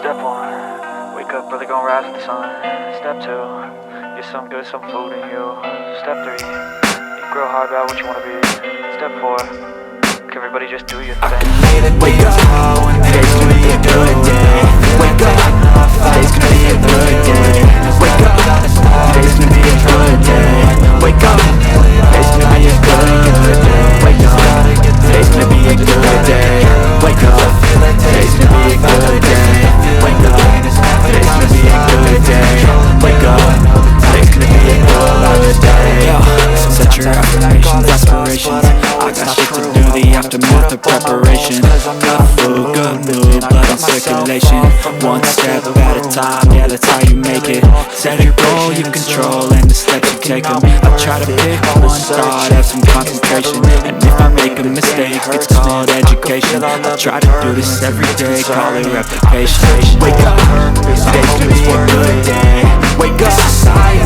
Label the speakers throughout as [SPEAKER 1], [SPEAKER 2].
[SPEAKER 1] Step 1, wake up, brother, gonna rise with the sun. Step 2, get some good, some food in you. Step 3, think real hard about what you wanna be. Step 4, everybody just do your thing.
[SPEAKER 2] Wake up, today's gonna be a good day. Wake up, today's gonna be a good day. Wake up, today's gonna be a good day. Wake up, today's gonna be a good day. Wake up, today's gonna be a good day. Wake up, today's gonna be a good day. Wake up, today's gonna be a good day. Wake up, today's gonna be a good day. Set your affirmations, aspirations. I got shit to do, the aftermath of preparation. Good food, good mood, blood in circulation. One step at a time, yeah, that's how you make it. Set your goal, you control, and the steps you take them. I try to pick one thought, have some concentration. And if I make a mistake, it's called education. I try to do this every day, call it replication. Wake up, today's gonna be a good day. Wake up,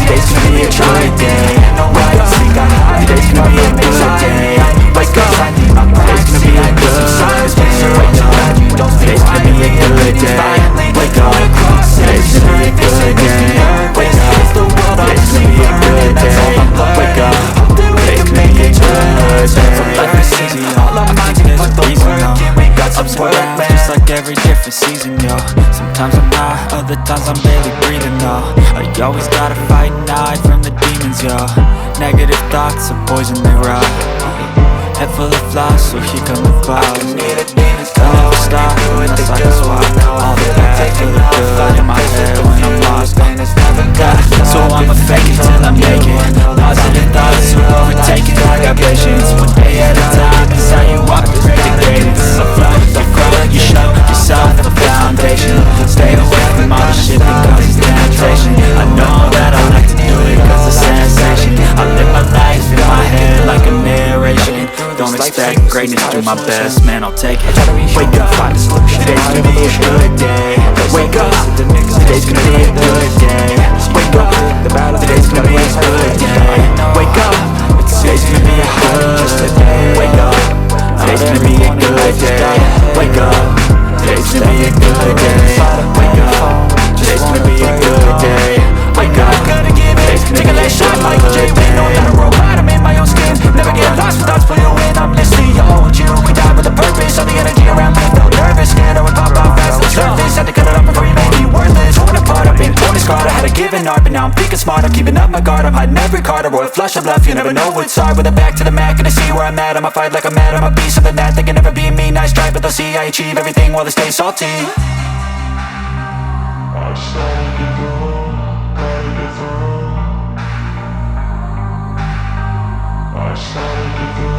[SPEAKER 2] today's gonna be a good day. Wake up, today's gonna be a good day. Wake up, today's gonna be a good day. Wake up, today's gonna be a good day. Wake up, today's gonna be a good day. Wake up, today's gonna be a good day. Wake up, today's gonna be a good day. Life is easy, all I think there's a reason, yo. Ups and downs, just like every different season, yo. Sometimes I'm high, other times I'm barely breathing, yo. You always gotta fight and hide from the demons, yo. Negative thoughts are poison, they rot. Head full of flies, so here come the clouds. I never stop, unless I can swap all the bad for the good in my head when I'm lost. So I'ma fake it till I make it. Positive thoughts are overtaken, I got patience. One day at a time is how you operate the cadence. So fly, you grow, you show yourself the foundation. Stay away from all the shit that causes temptation. I know that I like to do it cause it's sensation. I live my life in my head like a narration. Don't expect greatness, do my best, man, I'll take it. Wake up, today's gonna be a good day. Wake up, today's gonna be a good day. Wake up, today's gonna be a good day. Wake up, today's gonna be a good day. Wake up, today's gonna be a good day. Wake up, today's gonna be a good day. Wake up, today's gonna be a good day. Wake up, today's gonna be a good day. I'm in my own skin, never get lost without pull you in. I'm listening, yo, with you, we die with a purpose. All the energy around me felt nervous, scared I would pop off fast the surface. Had to cut it up before you made me worthless. Torn apart, I've been torn and scarred. I had a given art, but now I'm thinking smart. I'm keeping up my guard, I'm hiding every card. A royal flush of love, you never know what's hard. With a back to the mat, gonna see where I'm at. I'ma fight like I'm mad, I'ma be something that they can never be me. Nice try, but they'll see I achieve everything while they stay salty. I started to go, gotta get through. I started to go,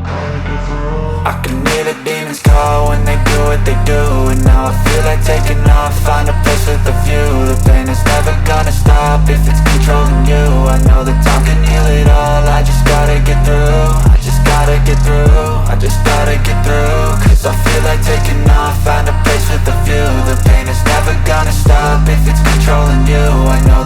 [SPEAKER 2] gotta get through. I can hear the demons call when they do what they do. And now I feel like taking off, find a place with a view. The pain is never gonna stop if it's controlling you. I know that time can heal it all, I just gotta get through. I just gotta get through, I just gotta get through. Cause I feel like taking off, find a place with a view. The pain is never gonna stop if it's controlling you. I know